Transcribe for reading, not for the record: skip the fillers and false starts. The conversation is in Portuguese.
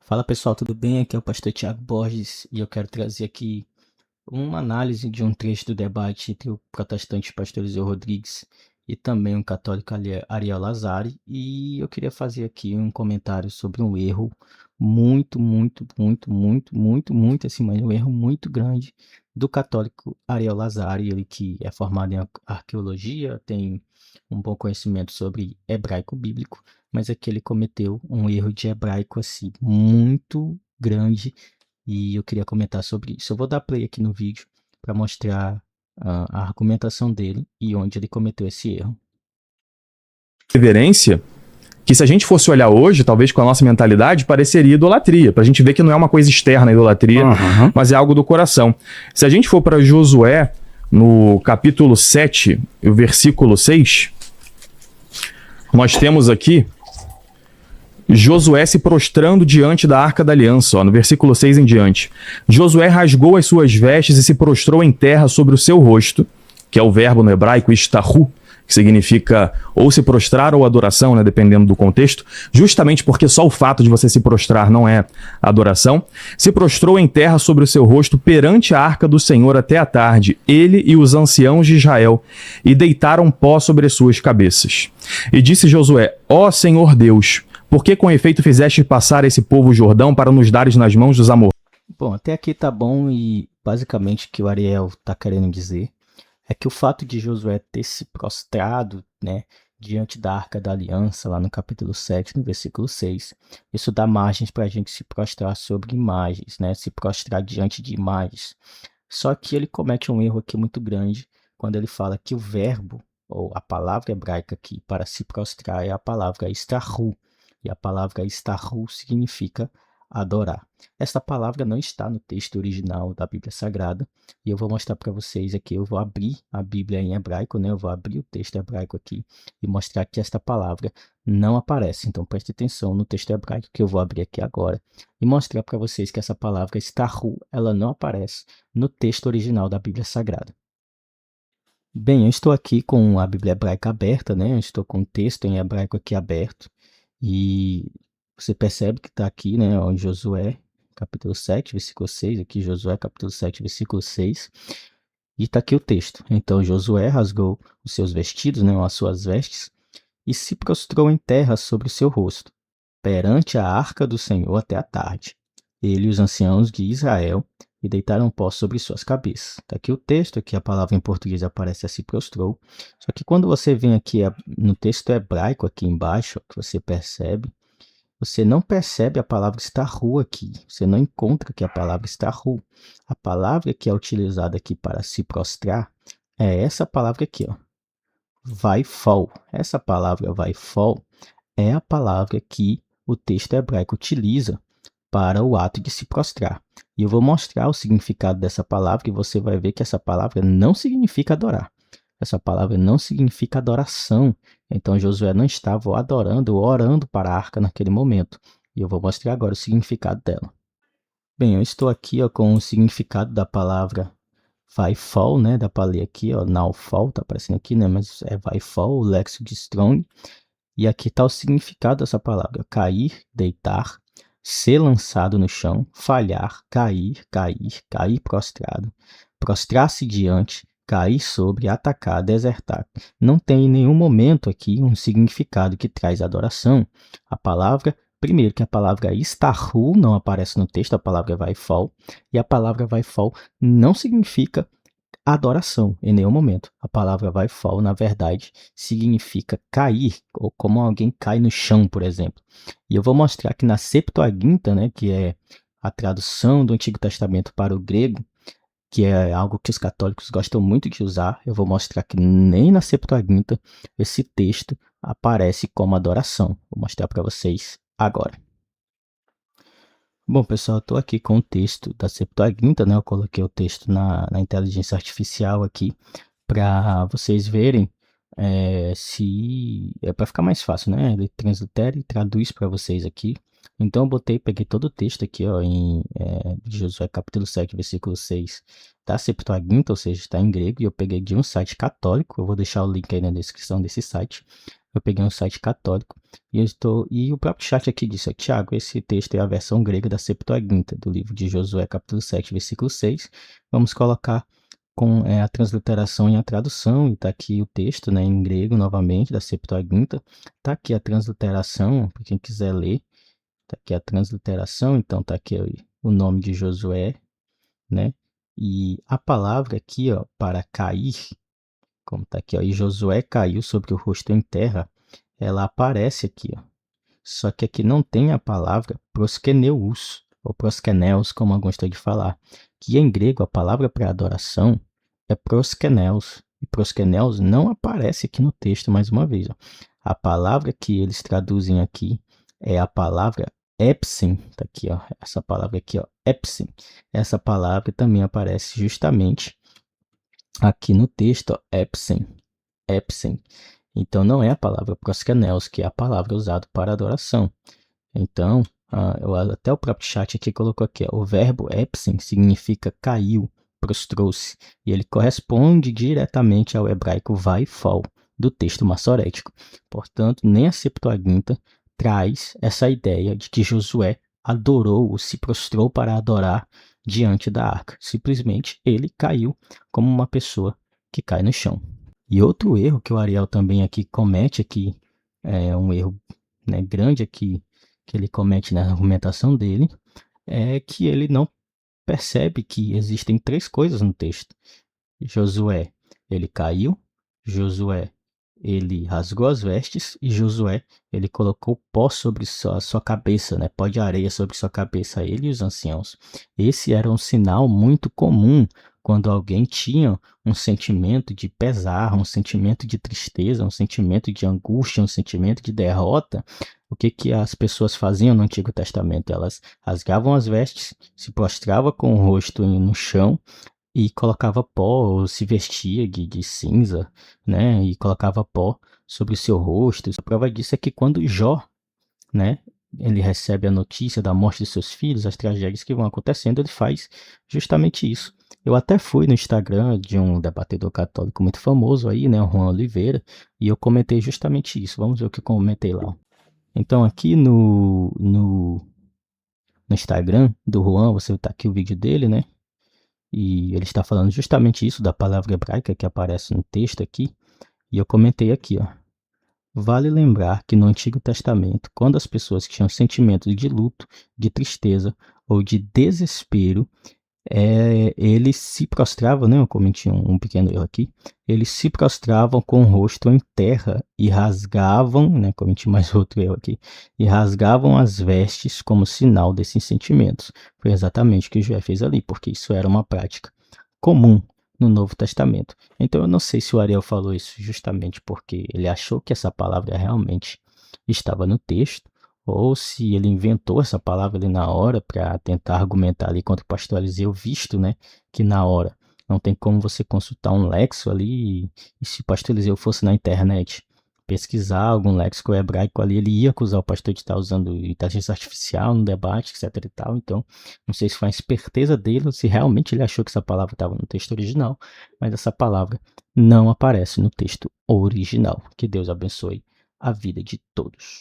Fala pessoal, tudo bem? Aqui é o pastor Tiago Borges e eu quero trazer aqui uma análise de um trecho do debate entre o protestante pastor Eliseu Rodrigues e também o católico Ariel Lazari, e eu queria fazer aqui um comentário sobre um erro muito, assim, mas um erro muito grande do católico Ariel Lazari, ele que é formado em arqueologia, tem um bom conhecimento sobre hebraico bíblico, mas aqui ele cometeu um erro de hebraico assim muito grande e eu queria comentar sobre isso. Eu vou dar play aqui no vídeo para mostrar a argumentação dele e onde ele cometeu esse erro. Reverência, que se a gente fosse olhar hoje, talvez com a nossa mentalidade, pareceria idolatria. Pra gente ver que não é uma coisa externa a idolatria, mas é algo do coração. Se a gente for para Josué, no capítulo 7, o versículo 6, nós temos aqui Josué se prostrando diante da Arca da Aliança, no versículo 6 em diante. Josué rasgou as suas vestes e se prostrou em terra sobre o seu rosto, que é o verbo no hebraico istahu, que significa ou se prostrar ou adoração, dependendo do contexto, justamente porque só o fato de você se prostrar não é adoração. Se prostrou em terra sobre o seu rosto perante a arca do Senhor até a tarde, ele e os anciãos de Israel, e deitaram pó sobre as suas cabeças. E disse Josué: ó Senhor Deus, por que com efeito fizeste passar esse povo o Jordão para nos dares nas mãos dos amorreus? Bom, até aqui tá bom e basicamente o que o Ariel tá querendo dizer é que o fato de Josué ter se prostrado, diante da Arca da Aliança, lá no capítulo 7, no versículo 6, isso dá margens para a gente se prostrar sobre imagens, se prostrar diante de imagens. Só que ele comete um erro aqui muito grande quando ele fala que o verbo, ou a palavra hebraica aqui para se prostrar é a palavra istahu, e a palavra istahu significa adorar. Esta palavra não está no texto original da Bíblia Sagrada, e eu vou mostrar para vocês aqui, eu vou abrir a Bíblia em hebraico, eu vou abrir o texto hebraico aqui e mostrar que esta palavra não aparece. Então preste atenção no texto hebraico que eu vou abrir aqui agora e mostrar para vocês que essa palavra istahu, ela não aparece no texto original da Bíblia Sagrada. Bem, eu estou aqui com a Bíblia hebraica aberta, eu estou com o texto em hebraico aqui aberto, e você percebe que está aqui, em Josué, capítulo 7, versículo 6, aqui Josué, capítulo 7, versículo 6, e está aqui o texto. Então Josué rasgou os seus vestidos, as suas vestes, e se prostrou em terra sobre o seu rosto, perante a arca do Senhor até a tarde. Ele e os anciãos de Israel, e deitaram pó sobre suas cabeças. Está aqui o texto, aqui a palavra em português aparece se prostrou. Só que quando você vem aqui no texto hebraico, aqui embaixo, que você não percebe a palavra stahu aqui. Você não encontra aqui a palavra stahu. A palavra que é utilizada aqui para se prostrar é essa palavra aqui, vaifol. Essa palavra vaifol é a palavra que o texto hebraico utiliza para o ato de se prostrar. E eu vou mostrar o significado dessa palavra e você vai ver que essa palavra não significa adorar. Essa palavra não significa adoração. Então Josué não estava adorando ou orando para a arca naquele momento. E eu vou mostrar agora o significado dela. Bem, eu estou aqui com o significado da palavra vai fall, dá para ler aqui, now fall, tá aparecendo aqui, mas é vai fall, o léxico de Strong. E aqui está o significado dessa palavra: cair, deitar, ser lançado no chão, falhar, cair, cair prostrado, prostrar-se diante, cair sobre, atacar, desertar. Não tem em nenhum momento aqui um significado que traz adoração. A palavra, primeiro que a palavra istahu não aparece no texto, a palavra vaifol, e a palavra vaifol não significa adoração em nenhum momento. A palavra vaifol, na verdade, significa cair, ou como alguém cai no chão, por exemplo. E eu vou mostrar que na Septuaginta, que é a tradução do Antigo Testamento para o grego, que é algo que os católicos gostam muito de usar, eu vou mostrar que nem na Septuaginta esse texto aparece como adoração. Vou mostrar para vocês agora. Bom, pessoal, eu estou aqui com o texto da Septuaginta, eu coloquei o texto na inteligência artificial aqui para vocês verem se é para ficar mais fácil, ele translitera e traduz para vocês aqui. Então eu peguei todo o texto aqui, de Josué capítulo 7, versículo 6 da Septuaginta, ou seja, está em grego, e eu peguei de um site católico. Eu vou deixar o link aí na descrição desse site. Eu peguei um site católico e o próprio chat aqui disse: Tiago, esse texto é a versão grega da Septuaginta, do livro de Josué, capítulo 7, versículo 6. Vamos colocar com a transliteração e a tradução, e está aqui o texto, né, em grego novamente, da Septuaginta. Está aqui a transliteração, para quem quiser ler. Está aqui a transliteração, então está aqui o nome de Josué, né? E a palavra aqui, ó, para cair, como está aqui, ó, e Josué caiu sobre o rosto em terra, ela aparece aqui, ó. Só que aqui não tem a palavra proskeneus, ou proskeneos, como eu gosto de falar, que em grego a palavra para adoração é proskeneos, e proskeneos não aparece aqui no texto mais uma vez, ó. A palavra que eles traduzem aqui é a palavra epsim, tá aqui, ó, essa palavra aqui, ó, epsim. Essa palavra também aparece justamente aqui no texto, ó, epsim, epsim. Então, não é a palavra proskeneos, que é a palavra usada para adoração. Então, até o próprio chat aqui colocou aqui, ó, o verbo epsim significa caiu, prostrou-se, e ele corresponde diretamente ao hebraico vai-fal, do texto massorético. Portanto, nem a Septuaginta traz essa ideia de que Josué adorou ou se prostrou para adorar diante da arca. Simplesmente, ele caiu como uma pessoa que cai no chão. E outro erro que o Ariel também aqui comete, aqui, é um erro, né, grande aqui, que ele comete na argumentação dele, é que ele não percebe que existem três coisas no texto. Josué, ele caiu, Josué, ele rasgou as vestes, e Josué, ele colocou pó sobre a sua cabeça, né? Pó de areia sobre sua cabeça, ele e os anciãos. Esse era um sinal muito comum quando alguém tinha um sentimento de pesar, um sentimento de tristeza, um sentimento de angústia, um sentimento de derrota. O que as pessoas faziam no Antigo Testamento? Elas rasgavam as vestes, se prostravam com o rosto no chão e colocava pó, ou se vestia de cinza, né? E colocava pó sobre o seu rosto. A prova disso é que quando Jó, né, ele recebe a notícia da morte de seus filhos, as tragédias que vão acontecendo, ele faz justamente isso. Eu até fui no Instagram de um debatedor católico muito famoso aí, né, o Juan Oliveira, e eu comentei justamente isso. Vamos ver o que eu comentei lá. Então, aqui no Instagram do Juan, você tá aqui o vídeo dele, né? E ele está falando justamente isso da palavra hebraica que aparece no texto aqui. E eu comentei aqui, ó. Vale lembrar que no Antigo Testamento, quando as pessoas tinham sentimentos de luto, de tristeza ou de desespero, eles se prostravam, né? Eu cometi um pequeno erro aqui. Eles se prostravam com o rosto em terra e rasgavam, né? Cometi mais outro erro aqui. E rasgavam as vestes como sinal desses sentimentos. Foi exatamente o que Josué fez ali, porque isso era uma prática comum no Novo Testamento. Então eu não sei se o Ariel falou isso justamente porque ele achou que essa palavra realmente estava no texto, ou se ele inventou essa palavra ali na hora para tentar argumentar ali contra o pastor Eliseu, visto, né, que na hora não tem como você consultar um léxico ali, e se o pastor Eliseu fosse na internet pesquisar algum léxico hebraico ali, ele ia acusar o pastor de estar usando inteligência artificial no debate, etc e tal. Então, não sei se foi a esperteza dele ou se realmente ele achou que essa palavra estava no texto original, mas essa palavra não aparece no texto original. Que Deus abençoe a vida de todos.